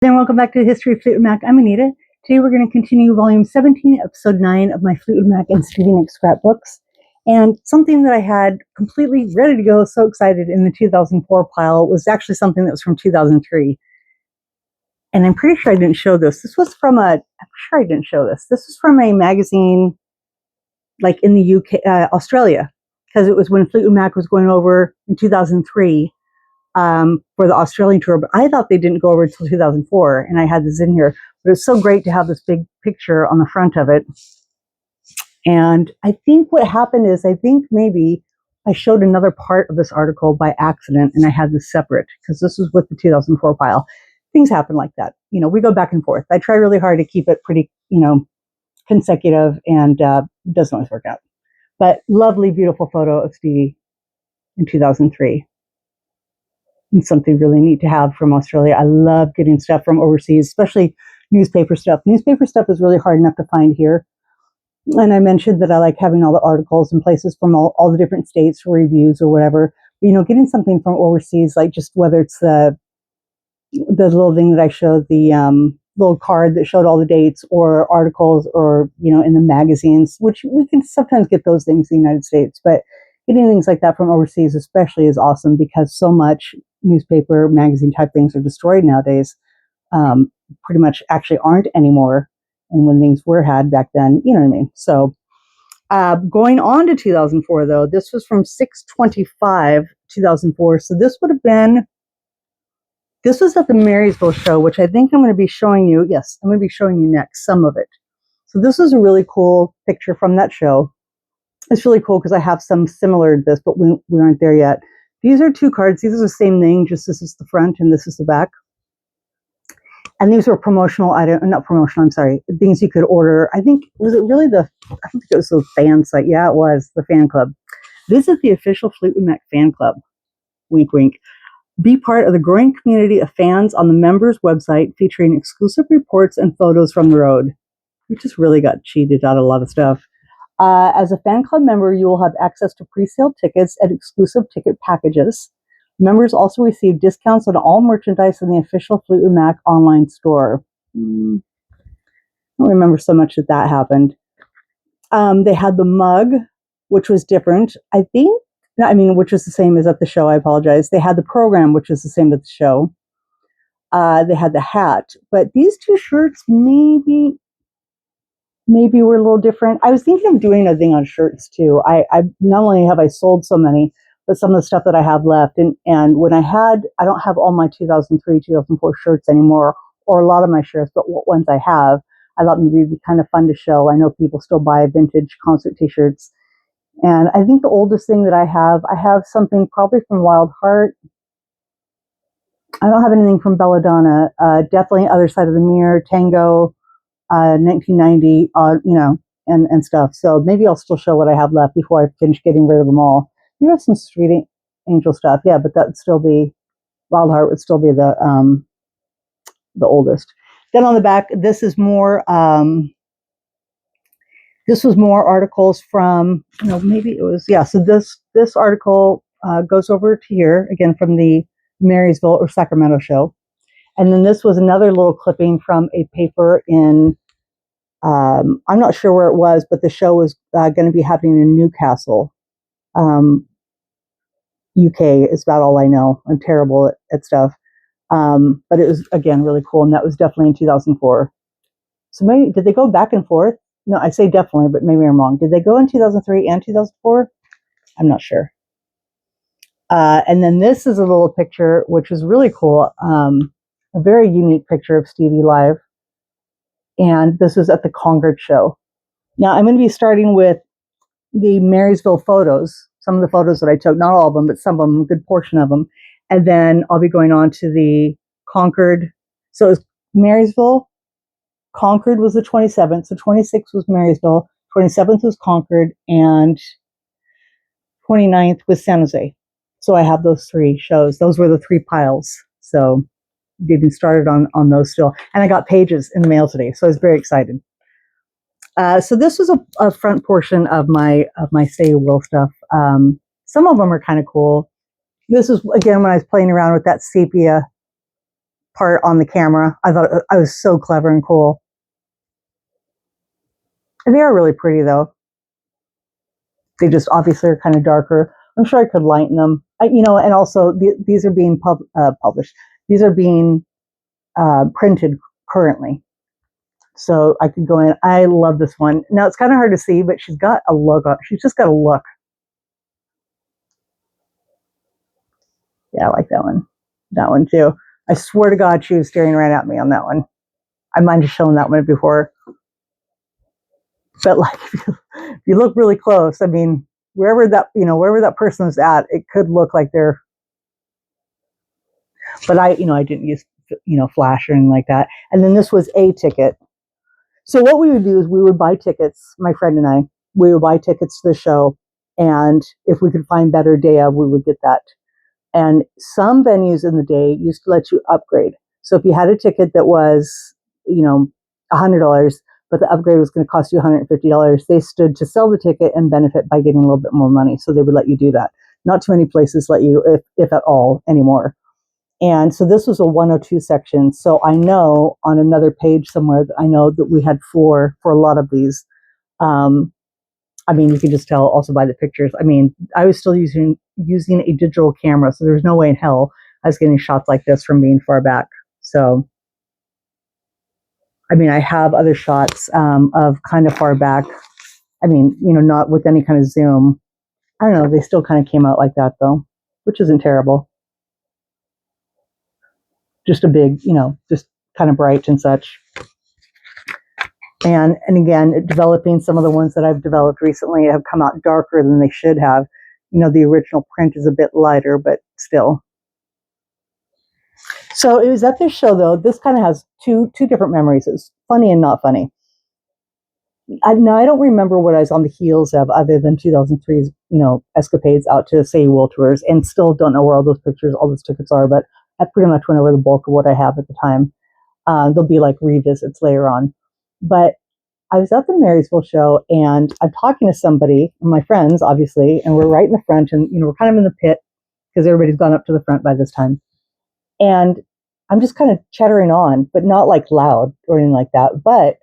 Then welcome back to the History of Fleetwood Mac. I'm Anita. Today we're going to continue Volume 17, Episode 9 of my Fleetwood Mac and Stevie Nicks scrapbooks. And something that I had completely ready to go, so excited in the 2004 pile, was actually something that was from 2003. And I'm pretty sure I didn't show this. This was from I'm sure I didn't show this. This was from a magazine like in the UK, Australia, because it was when Fleetwood Mac was going over in 2003. For the Australian tour, but I thought they didn't go over until 2004, and I had this in here. But it's so great to have this big picture on the front of it. And I think what happened is, I think maybe I showed another part of this article by accident, and I had this separate, because this was with the 2004 file. Things happen like that. You know, we go back and forth. I try really hard to keep it pretty, consecutive, and it doesn't always work out. But lovely, beautiful photo of Stevie in 2003. And something really neat to have from Australia. I love getting stuff from overseas, especially newspaper stuff. Newspaper stuff is really hard enough to find here. And I mentioned that I like having all the articles and places from all the different states for reviews or whatever. But, getting something from overseas, like just whether it's the little thing that I showed, the little card that showed all the dates, or articles, or, in the magazines, which we can sometimes get those things in the United States. But getting things like that from overseas especially is awesome, because so much newspaper, magazine type things are destroyed nowadays. Pretty much actually aren't anymore. And when things were had back then, you know what I mean? So going on to 2004, though, this was from 6/25, 2004. So this was at the Marysville show, which I think I'm going to be showing you. Yes, I'm going to be showing you next, some of it. So this is a really cool picture from that show. It's really cool because I have some similar to this, but we aren't there yet. These are two cards. These are the same thing, just this is the front and this is the back. And these were promotional items, not promotional, I'm sorry, things you could order. I think, was it really I don't think it was the fan site. Yeah, it was the fan club. Visit the official Fleetwood Mac fan club. Wink, wink. Be part of the growing community of fans on the members' website, featuring exclusive reports and photos from the road. We just really got cheated out of a lot of stuff. As a fan club member, you will have access to pre-sale tickets and exclusive ticket packages. Members also receive discounts on all merchandise in the official Fleetwood Mac online store. I don't remember so much that happened. They had the mug, which was different. Which was the same as at the show. I apologize. They had the program, which was the same as the show. They had the hat, but these two shirts maybe were a little different. I was thinking of doing a thing on shirts too. I not only have I sold so many, but some of the stuff that I have left, and when I don't have all my 2003, 2004 shirts anymore, or a lot of my shirts, but what ones I have, I thought maybe it'd be kind of fun to show. I know people still buy vintage concert t-shirts. And I think the oldest thing that I have something probably from Wild Heart. I don't have anything from Belladonna. Definitely Other Side of the Mirror, Tango, 1990, and stuff. So maybe I'll still show what I have left before I finish getting rid of them all. You have some Street Angel stuff, yeah, but that would still be, Wild Heart would still be the oldest. Then on the back, this is more. This was more articles from, maybe it was, yeah. So this article goes over to here again from the Marysville or Sacramento show. And then this was another little clipping from a paper in, I'm not sure where it was, but the show was going to be happening in Newcastle, UK is about all I know. I'm terrible at stuff. But it was, again, really cool. And that was definitely in 2004. So maybe, did they go back and forth? No, I say definitely, but maybe I'm wrong. Did they go in 2003 and 2004? I'm not sure. And then this is a little picture, which is really cool. A very unique picture of Stevie live. And this was at the Concord show. Now, I'm going to be starting with the Marysville photos, some of the photos that I took, not all of them, but some of them, a good portion of them. And then I'll be going on to the Concord. So it was Marysville. Concord was the 27th. So 26th was Marysville. 27th was Concord. And 29th was San Jose. So I have those three shows. Those were the three piles. So getting started on those still. And I got pages in the mail today. So I was very excited. So this was a front portion of my Say Will stuff. Some of them are kind of cool. This is, again, when I was playing around with that sepia part on the camera. I thought I was so clever and cool. And they are really pretty though. They just obviously are kind of darker. I'm sure I could lighten them. And also these are being published. These are being printed currently. So I could go in. I love this one. Now it's kind of hard to see, but she's got a look on. She's just got a look. Yeah, I like that one. That one too. I swear to God, she was staring right at me on that one. I might have shown that one before. But like, if you look really close, I mean, wherever that person is at, it could look like they're. But I didn't use flash or anything like that. And then this was a ticket. So what we would do is we would buy tickets. My friend and I, we would buy tickets to the show, and if we could find better day of, we would get that. And some venues in the day used to let you upgrade. So if you had a ticket that was, $100, but the upgrade was going to cost you $150, they stood to sell the ticket and benefit by getting a little bit more money. So they would let you do that. Not too many places let you, if at all, anymore. And so this was a 102 section. So I know on another page somewhere that I know that we had for a lot of these. You can just tell also by the pictures. I was still using a digital camera, so there's no way in hell I was getting shots like this from being far back. So, I have other shots of kind of far back. Not with any kind of zoom. I don't know. They still kind of came out like that though, which isn't terrible. Just a big, just kind of bright and such. And again, developing some of the ones that I've developed recently have come out darker than they should have. The original print is a bit lighter, but still. So it was at this show, though. This kind of has two different memories. It's funny and not funny. Now, I don't remember what I was on the heels of other than 2003's, escapades out to Say World Tours, and still don't know where all those pictures, all those tickets are, but I pretty much went over the bulk of what I have at the time. There'll be like revisits later on. But I was at the Marysville show, and I'm talking to somebody, my friends, obviously, and we're right in the front, and we're kind of in the pit because everybody's gone up to the front by this time. And I'm just kind of chattering on, but not like loud or anything like that. But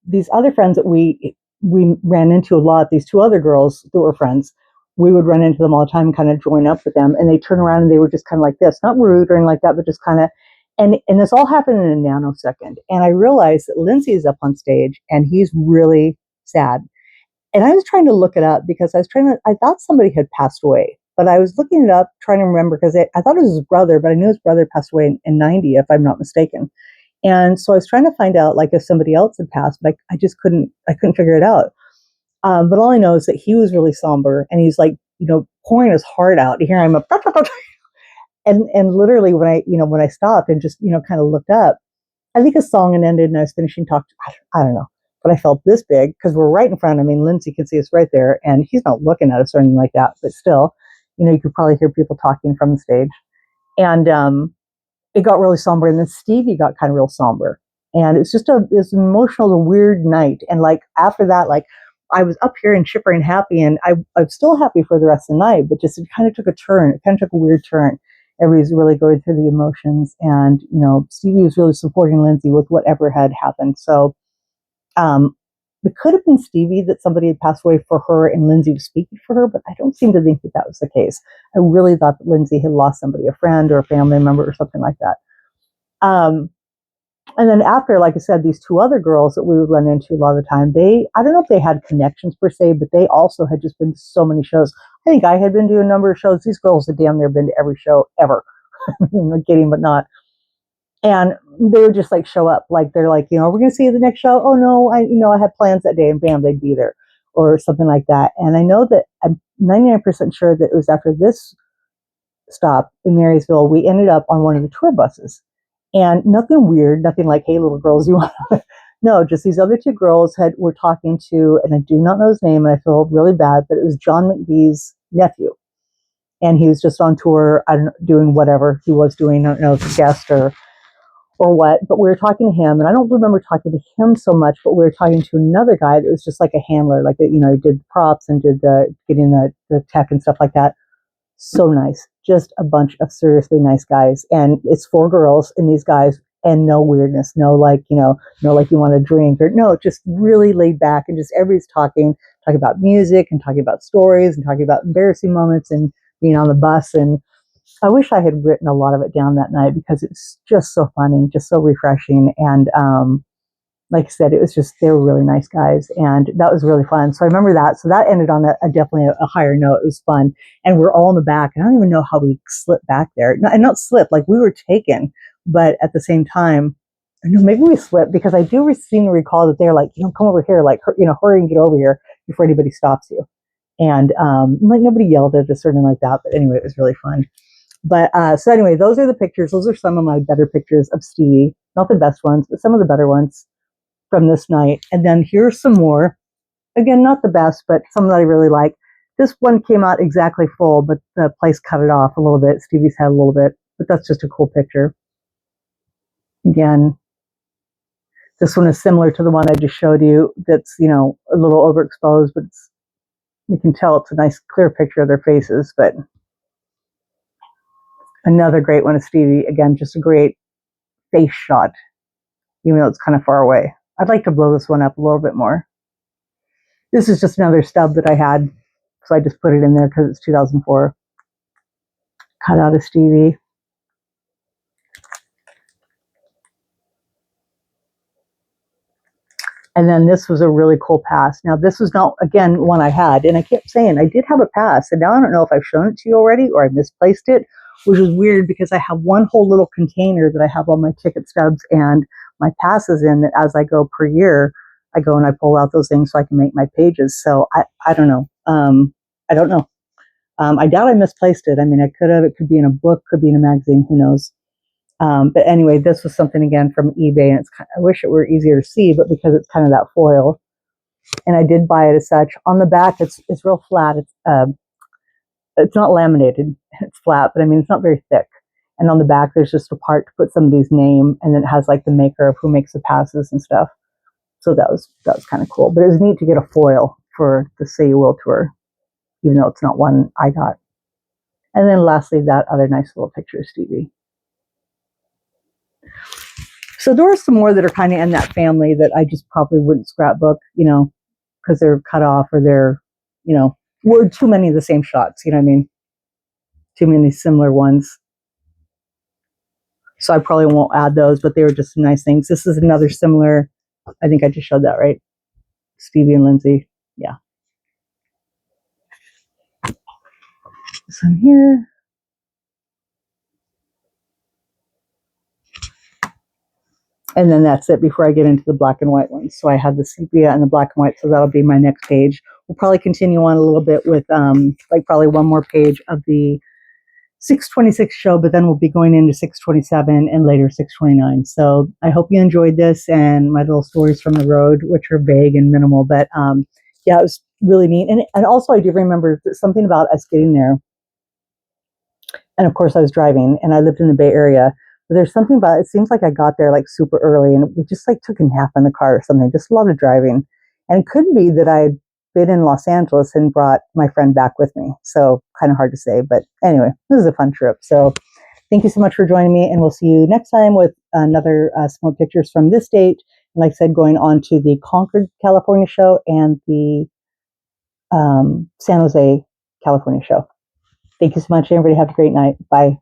these other friends that we ran into a lot, these two other girls that were friends, we would run into them all the time and kind of join up with them. And they turn around and they were just kind of like this, not rude or anything like that, but just kind of. And this all happened in a nanosecond. And I realized that Lindsay is up on stage and he's really sad. And I was trying to look it up because I thought somebody had passed away, but I was looking it up, trying to remember because I thought it was his brother, but I knew his brother passed away in 90, if I'm not mistaken. And so I was trying to find out like if somebody else had passed, but I just couldn't figure it out. But all I know is that he was really somber and he's like, pouring his heart out. Here I'm a And literally when I stopped and just, kind of looked up, I think a song had ended and I was finishing talking. I don't know, but I felt this big because we're right in front. Lindsay can see us right there and he's not looking at us or anything like that, but still, you could probably hear people talking from the stage. And it got really somber. And then Stevie got kind of real somber. And it's just it's an emotional, weird night. And like after that, like I was up here and chipper and happy and I'm still happy for the rest of the night, but just it kind of took a turn. It kind of took a weird turn. Everybody's really going through the emotions, and Stevie was really supporting Lindsay with whatever had happened. So it could have been Stevie that somebody had passed away for her and Lindsay was speaking for her, but I don't seem to think that was the case. I really thought that Lindsay had lost somebody, a friend or a family member or something like that. And then after, like I said, these two other girls that we would run into a lot of the time, I don't know if they had connections per se, but they also had just been to so many shows. I think I had been to a number of shows. These girls had damn near been to every show ever. I'm kidding, but not. And they would just like show up. Like they're like, we're going to see you the next show. Oh no, I had plans that day, and bam, they'd be there or something like that. And I know that I'm 99% sure that it was after this stop in Marysville, we ended up on one of the tour buses. And nothing weird, nothing like, hey, little girls, you want to... No, just these other two girls were talking to, and I do not know his name, and I feel really bad, but it was John McVie's nephew. And he was just on tour, I don't know, doing whatever he was doing. I don't know if it's a guest or what, but we were talking to him, and I don't remember talking to him so much, but we were talking to another guy that was just like a handler, like, he did props and did getting the tech and stuff like that. So nice. just a bunch of seriously nice guys. And it's 4 girls and these guys, and no weirdness, no like, no like you want to drink, or no, just really laid back, and just everybody's talking about music and talking about stories and talking about embarrassing moments and being on the bus. And I wish I had written a lot of it down that night because it's just so funny, just so refreshing. And like I said, it was just, they were really nice guys, and that was really fun. So I remember that. So that ended on definitely a higher note. It was fun. And we're all in the back. And I don't even know how we slipped back there. Not slipped, like we were taken, but at the same time, maybe we slipped, because I do seem to recall that they're like, come over here, like, hurry and get over here before anybody stops you. And like nobody yelled at us or anything like that. But anyway, it was really fun. But so anyway, those are the pictures. Those are some of my better pictures of Stevie. Not the best ones, but some of the better ones from this night. And then here's some more. Again, not the best, but some that I really like. This one came out exactly full, but the place cut it off a little bit. Stevie's had a little bit, but that's just a cool picture. Again, this one is similar to the one I just showed you. That's, a little overexposed, but you can tell it's a nice clear picture of their faces. But another great one of Stevie. Again, just a great face shot, even though it's kind of far away. I'd like to blow this one up a little bit more. This is just another stub that I had, so I just put it in there because it's 2004. Cut out of Stevie. And then this was a really cool pass. Now, this was not, again, one I had, and I kept saying I did have a pass, and now I don't know if I've shown it to you already or I misplaced it, which is weird because I have one whole little container that I have all my ticket stubs and my passes in, that as I go per year, I go and I pull out those things so I can make my pages. So I don't know. I don't know. I doubt I misplaced it. I mean, I could have. It could be in a book, could be in a magazine. Who knows? But anyway, this was something again from eBay, and I wish it were easier to see, but because it's kind of that foil, and I did buy it as such. On the back, it's real flat. It's not laminated. It's flat, but I mean, it's not very thick. And on the back, there's just a part to put somebody's name, and then it has like the maker of who makes the passes and stuff. So that was kind of cool. But it was neat to get a foil for the Say You Will tour, even though it's not one I got. And then lastly, that other nice little picture of Stevie. So there are some more that are kind of in that family that I just probably wouldn't scrapbook, because they're cut off, or they're, were too many of the same shots, you know what I mean? Too many similar ones. So I probably won't add those, but they were just some nice things. This is another similar, I think I just showed that, right? Stevie and Lindsay. Yeah. This one here. And then that's it before I get into the black and white ones. So I had the sepia and the black and white, so that'll be my next page. We'll probably continue on a little bit with like probably one more page of the 626 show, but then we'll be going into 627 and later 629. So I hope you enjoyed this and my little stories from the road, which are vague and minimal, but yeah, it was really neat. And also I do remember something about us getting there. And of course I was driving, and I lived in the Bay Area. But there's something about it seems like I got there like super early, and we just like took in half in the car or something, just a lot of driving. And it could be that I had been in Los Angeles and brought my friend back with me. So kind of hard to say, but anyway, this is a fun trip. So thank you so much for joining me, and we'll see you next time with another small pictures from this date. And like I said, going on to the Concord, California show and the San Jose, California show. Thank you so much, everybody. Have a great night. Bye.